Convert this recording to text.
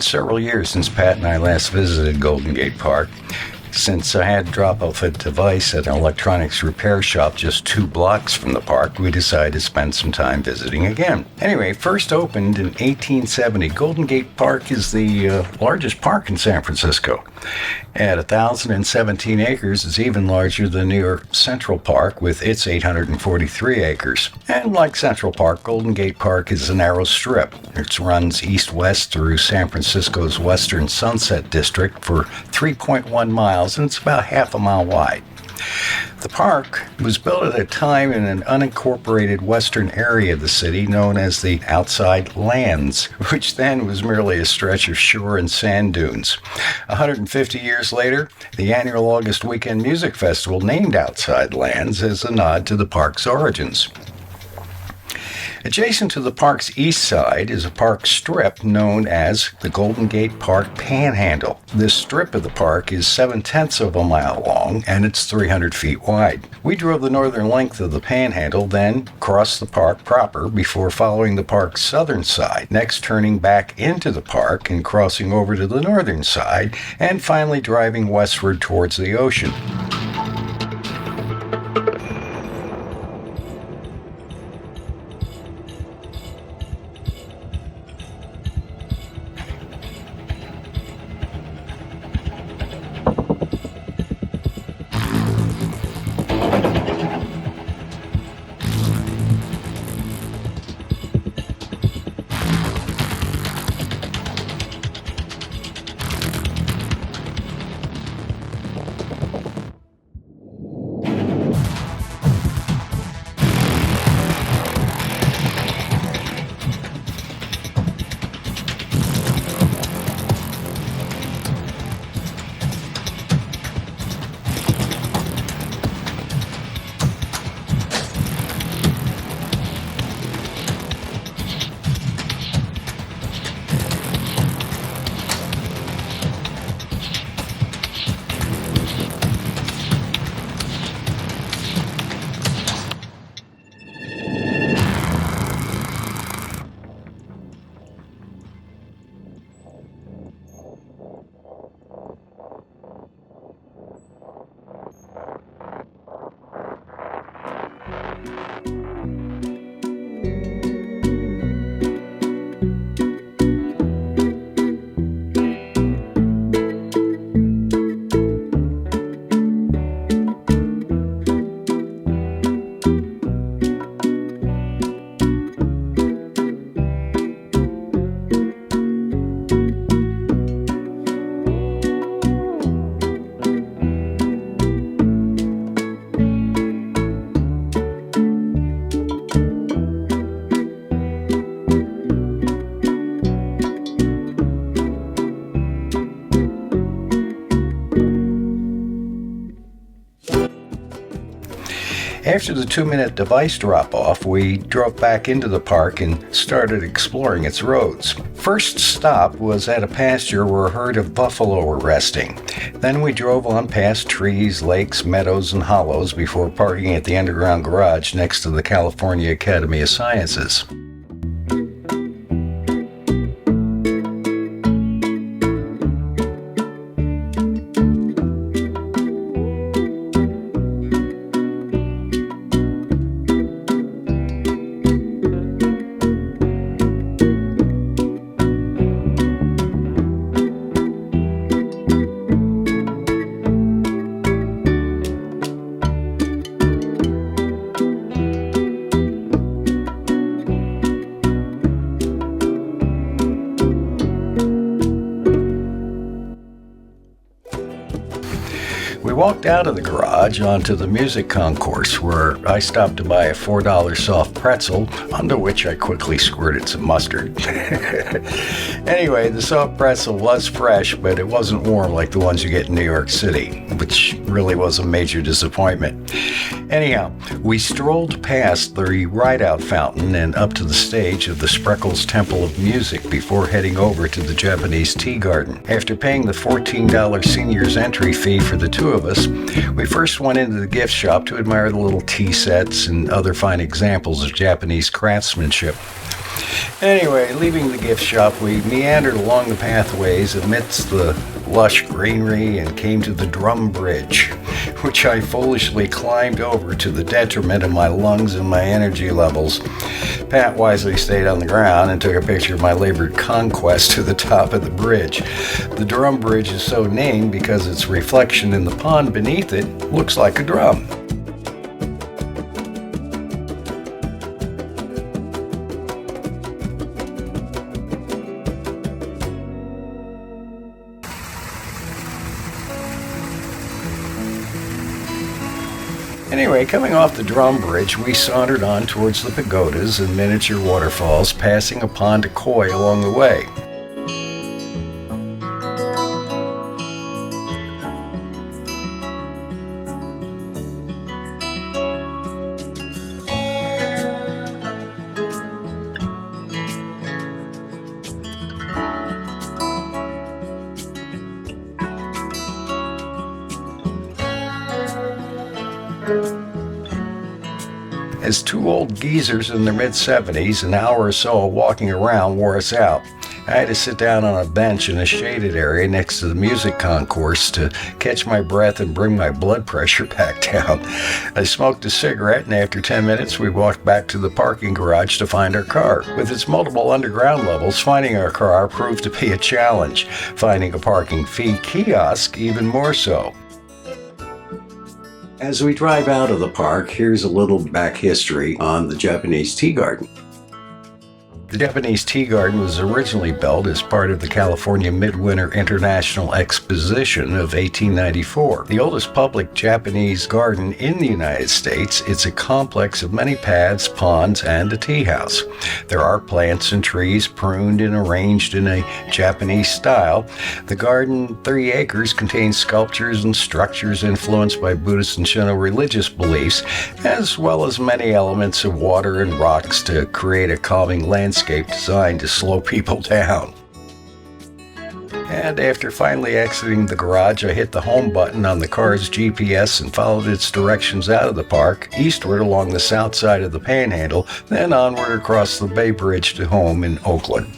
been several years since Pat and I last visited Golden Gate Park. Since I had to drop off a device at an electronics repair shop just 2 blocks from the park, we decided to spend some time visiting again. Anyway, first opened in 1870, Golden Gate Park is the largest park in San Francisco. At 1,017 acres, it's even larger than New York Central Park with its 843 acres. And like Central Park, Golden Gate Park is a narrow strip. It runs east-west through San Francisco's western Sunset District for 3.1 miles, and it's about half a mile wide. The park was built at a time in an unincorporated western area of the city known as the Outside Lands, which then was merely a stretch of shore and sand dunes. 150 years later, the annual August Weekend Music Festival named Outside Lands as a nod to the park's origins. Adjacent to the park's east side is a park strip known as the Golden Gate Park Panhandle. This strip of the park is 7/10 of a mile long and it's 300 feet wide. We drove the northern length of the Panhandle, then crossed the park proper before following the park's southern side, next turning back into the park and crossing over to the northern side, and finally driving westward towards the ocean. After the 2-minute device drop-off, we drove back into the park and started exploring its roads. First stop was at a pasture where a herd of buffalo were resting. Then we drove on past trees, lakes, meadows, and hollows before parking at the underground garage next to the California Academy of Sciences. We walked out of the garage onto the music concourse where I stopped to buy a $4 soft pretzel, onto which I quickly squirted some mustard. Anyway, the soft pretzel was fresh, but it wasn't warm like the ones you get in New York City, which really was a major disappointment. Anyhow, we strolled past the ride-out fountain and up to the stage of the Spreckles Temple of Music before heading over to the Japanese Tea Garden. After paying the $14 senior's entry fee for the two of us, we first went into the gift shop to admire the little tea sets and other fine examples of Japanese craftsmanship. Anyway, leaving the gift shop, we meandered along the pathways amidst the lush greenery and came to the drum bridge, which I foolishly climbed over to the detriment of my lungs and my energy levels. Pat wisely stayed on the ground and took a picture of my labored conquest to the top of the bridge. The drum bridge is so named because its reflection in the pond beneath it looks like a drum. Anyway, coming off the drum bridge, we sauntered on towards the pagodas and miniature waterfalls, passing a pond of koi along the way. As two old geezers in their mid-70s, an hour or so of walking around wore us out. I had to sit down on a bench in a shaded area next to the music concourse to catch my breath and bring my blood pressure back down. I smoked a cigarette, and after 10 minutes we walked back to the parking garage to find our car. With its multiple underground levels, finding our car proved to be a challenge. Finding a parking fee kiosk even more so. As we drive out of the park, here's a little back history on the Japanese tea garden. The Japanese tea garden was originally built as part of the California Midwinter International Exposition of 1894. The oldest public Japanese garden in the United States, it's a complex of many paths, ponds, and a tea house. There are plants and trees pruned and arranged in a Japanese style. The garden, 3 acres, contains sculptures and structures influenced by Buddhist and Shinto religious beliefs, as well as many elements of water and rocks to create a calming landscape designed to slow people down. And after finally exiting the garage, I hit the home button on the car's GPS and followed its directions out of the park, eastward along the south side of the Panhandle, then onward across the Bay Bridge to home in Oakland.